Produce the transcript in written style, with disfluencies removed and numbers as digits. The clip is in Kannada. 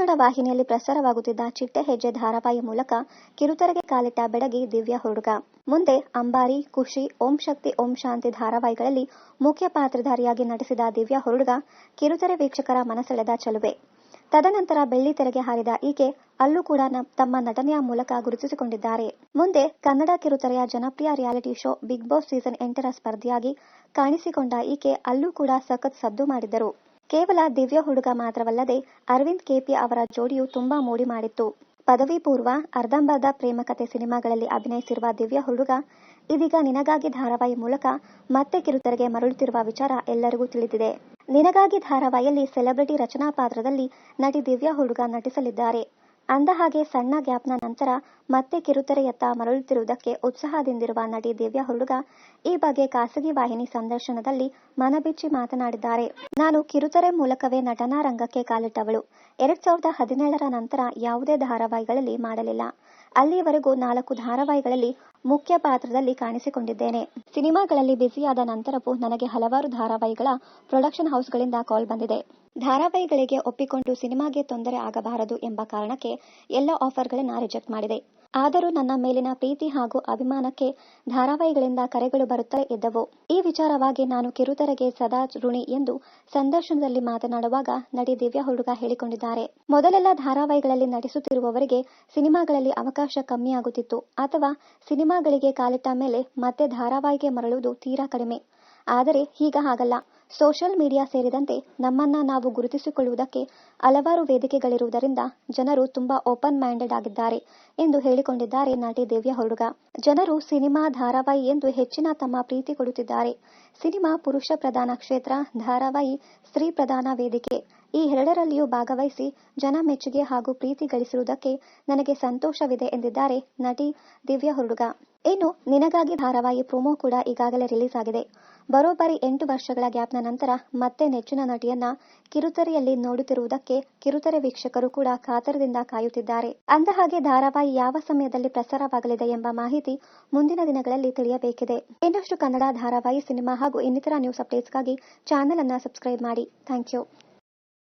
ಕನ್ನಡ ವಾಹಿನಿಯಲ್ಲಿ ಪ್ರಸಾರವಾಗುತ್ತಿದ್ದ ಚಿಟ್ಟೆ ಹೆಜ್ಜೆ ಧಾರಾವಾಹಿ ಮೂಲಕ ಕಿರುತೆರೆಗೆ ಕಾಲಿಟ್ಟ ಬೆಡಗಿ ದಿವ್ಯಾ ಹುಡುಗ. ಮುಂದೆ ಅಂಬಾರಿ, ಖುಷಿ, ಓಂ ಶಕ್ತಿ ಓಂ ಶಾಂತಿ ಧಾರಾವಾಹಿಗಳಲ್ಲಿ ಮುಖ್ಯ ಪಾತ್ರಧಾರಿಯಾಗಿ ನಟಿಸಿದ ದಿವ್ಯಾ ಹುಡುಗ ಕಿರುತೆರೆ ವೀಕ್ಷಕರ ಮನಸೆಳೆದ ಚೆಲುವೆ. ತದನಂತರ ಬೆಳ್ಳಿತೆರೆಗೆ ಹಾರಿದ ಈಕೆ ಅಲ್ಲೂ ಕೂಡ ತಮ್ಮ ನಟನೆಯ ಮೂಲಕ ಗುರುತಿಸಿಕೊಂಡಿದ್ದಾರೆ. ಮುಂದೆ ಕನ್ನಡ ಕಿರುತೆರೆಯ ಜನಪ್ರಿಯ reality show big boss season 8ರ ಸ್ಪರ್ಧಿಯಾಗಿ ಕಾಣಿಸಿಕೊಂಡ ಈಕೆ ಅಲ್ಲೂ ಕೂಡ ಸಖತ್ ಸದ್ದು ಮಾಡಿದ್ದರು. ಕೇವಲ ದಿವ್ಯಾ ಹುಡುಗ ಮಾತ್ರವಲ್ಲದೆ ಅರವಿಂದ್ ಕೆಪಿ ಅವರ ಜೋಡಿಯು ತುಂಬಾ ಮೋಡಿ ಮಾಡಿತ್ತು. ಪದವಿ ಪೂರ್ವ, ಅರ್ಧಂಬರ್ಧ ಪ್ರೇಮಕಥೆ ಸಿನಿಮಾಗಳಲ್ಲಿ ಅಭಿನಯಿಸಿರುವ ದಿವ್ಯಾ ಹುಡುಗ ಇದೀಗ ನಿನಗಾಗಿ ಧಾರಾವಾಹಿ ಮೂಲಕ ಮತ್ತೆ ಕಿರುತೆರೆಗೆ ಮರಳುತ್ತಿರುವ ವಿಚಾರ ಎಲ್ಲರಿಗೂ ತಿಳಿದಿದೆ. ನಿನಗಾಗಿ ಧಾರಾವಾಹಿಯಲ್ಲಿ ಸೆಲೆಬ್ರಿಟಿ ರಚನಾ ಪಾತ್ರದಲ್ಲಿ ನಟಿ ದಿವ್ಯಾ ಹುಡುಗ ನಟಿಸಲಿದ್ದಾರೆ. ಅಂದಹಾಗೆ ಸಣ್ಣ ಗ್ಯಾಪ್ನ ನಂತರ ಮತ್ತೆ ಕಿರುತೆರೆಯತ್ತ ಮರಳುತ್ತಿರುವುದಕ್ಕೆ ಉತ್ಸಾಹದಿಂದಿರುವ ನಟಿ ದಿವ್ಯಾ ಹುಡುಗ ಈ ಬಗ್ಗೆ ಖಾಸಗಿ ವಾಹಿನಿ ಸಂದರ್ಶನದಲ್ಲಿ ಮನಬಿಚ್ಚಿ ಮಾತನಾಡಿದ್ದಾರೆ. ನಾನು ಕಿರುತೆರೆ ಮೂಲಕವೇ ನಟನಾ ರಂಗಕ್ಕೆ ಕಾಲಿಟ್ಟವಳು. 2017ರ ನಂತರ ಯಾವುದೇ ಧಾರಾವಾಹಿಗಳಲ್ಲಿ ಮಾಡಲಿಲ್ಲ. ಅಲ್ಲಿಯವರೆಗೂ 4 ಧಾರಾವಾಹಿಗಳಲ್ಲಿ ಮುಖ್ಯ ಪಾತ್ರದಲ್ಲಿ ಕಾಣಿಸಿಕೊಂಡಿದ್ದೇನೆ. ಸಿನಿಮಾಗಳಲ್ಲಿ ಬ್ಯುಸಿಯಾದ ನಂತರವೂ ನನಗೆ ಹಲವಾರು ಧಾರಾವಾಹಿಗಳ ಪ್ರೊಡಕ್ಷನ್ ಹೌಸ್ಗಳಿಂದ ಕಾಲ್ ಬಂದಿದೆ. ಧಾರಾವಾಹಿಗಳಿಗೆ ಒಪ್ಪಿಕೊಂಡು ಸಿನಿಮಾಗೆ ತೊಂದರೆ ಆಗಬಾರದು ಎಂಬ ಕಾರಣಕ್ಕೆ ಎಲ್ಲ ಆಫರ್ಗಳನ್ನ ರಿಜೆಕ್ಟ್ ಮಾಡಿದೆ. ಆದರೂ ನನ್ನ ಮೇಲಿನ ಪ್ರೀತಿ ಹಾಗೂ ಅಭಿಮಾನಕ್ಕೆ ಧಾರಾವಾಹಿಗಳಿಂದ ಕರೆಗಳು ಬರುತ್ತಲೇ ಇದ್ದವು. ಈ ವಿಚಾರವಾಗಿ ನಾನು ಕಿರುತೆರೆಗೆ ಸದಾ ಋಣಿ ಎಂದು ಸಂದರ್ಶನದಲ್ಲಿ ಮಾತನಾಡುವಾಗ ನಟಿ ದಿವ್ಯಾ ಹುಡುಗ ಹೇಳಿಕೊಂಡಿದ್ದಾರೆ. ಮೊದಲೆಲ್ಲ ಧಾರಾವಾಹಿಗಳಲ್ಲಿ ನಟಿಸುತ್ತಿರುವವರಿಗೆ ಸಿನಿಮಾಗಳಲ್ಲಿ ಅವಕಾಶ ಕಮ್ಮಿಯಾಗುತ್ತಿತ್ತು ಅಥವಾ ಸಿನಿಮಾಗಳಿಗೆ ಕಾಲಿಟ್ಟ ಮೇಲೆ ಮತ್ತೆ ಧಾರಾವಾಹಿಗೆ ಮರಳುವುದು ತೀರಾ ಕಡಿಮೆ. ಆದರೆ ಈಗ ಹಾಗಲ್ಲ. ಸೋಷಿಯಲ್ ಮೀಡಿಯಾ ಸೇರಿದಂತೆ ನಮ್ಮನ್ನ ನಾವು ಗುರುತಿಸಿಕೊಳ್ಳುವುದಕ್ಕೆ ಹಲವಾರು ವೇದಿಕೆಗಳಿರುವುದರಿಂದ ಜನರು ತುಂಬಾ ಓಪನ್ ಮೈಂಡೆಡ್ ಆಗಿದ್ದಾರೆ ಎಂದು ಹೇಳಿಕೊಂಡಿದ್ದಾರೆ ನಟಿ ದಿವ್ಯಾ ಹುಡುಗ. ಜನರು ಸಿನಿಮಾ, ಧಾರಾವಾಹಿ ಎಂದು ಹೆಚ್ಚಿನ ತಮ್ಮ ಪ್ರೀತಿ ಕೊಡುತ್ತಿದ್ದಾರೆ. ಸಿನಿಮಾ ಪುರುಷ ಪ್ರಧಾನ ಕ್ಷೇತ್ರ, ಧಾರಾವಾಹಿ ಸ್ತ್ರೀ ಪ್ರಧಾನ ವೇದಿಕೆ. ಈ ಎರಡರಲ್ಲಿಯೂ ಭಾಗವಹಿಸಿ ಜನ ಮೆಚ್ಚುಗೆ ಹಾಗೂ ಪ್ರೀತಿ ಗಳಿಸಿರುವುದಕ್ಕೆ ನನಗೆ ಸಂತೋಷವಿದೆ ಎಂದಿದ್ದಾರೆ ನಟಿ ದಿವ್ಯಾ ಹುಡುಗ. ಇನ್ನು ನಿನಗಾಗಿ ಧಾರಾವಾಹಿ ಪ್ರೊಮೋ ಕೂಡ ಈಗಾಗಲೇ ರಿಲೀಸ್ ಆಗಿದೆ. ಬರೋಬ್ಬರಿ 8 ವರ್ಷಗಳ ಗ್ಯಾಪ್ನ ನಂತರ ಮತ್ತೆ ನೆಚ್ಚಿನ ನಟಿಯನ್ನ ಕಿರುತೆರೆಯಲ್ಲಿ ನೋಡುತ್ತಿರುವುದಕ್ಕೆ ಕಿರುತೆರೆ ವೀಕ್ಷಕರು ಕೂಡ ಕಾತರದಿಂದ ಕಾಯುತ್ತಿದ್ದಾರೆ. ಅಂದಹಾಗೆ ಧಾರಾವಾಹಿ ಯಾವ ಸಮಯದಲ್ಲಿ ಪ್ರಸಾರವಾಗಲಿದೆ ಎಂಬ ಮಾಹಿತಿ ಮುಂದಿನ ದಿನಗಳಲ್ಲಿ ತಿಳಿಯಬೇಕಿದೆ. ಇನ್ನಷ್ಟು ಕನ್ನಡ ಧಾರಾವಾಹಿ, ಸಿನಿಮಾ ಹಾಗೂ ಇನ್ನಿತರ ನ್ಯೂಸ್ ಅಪ್ಡೇಟ್ಸ್ಗಾಗಿ ಚಾನೆಲ್ ಅನ್ನ ಸಬ್ಸ್ಕ್ರೈಬ್ ಮಾಡಿ. Thank you.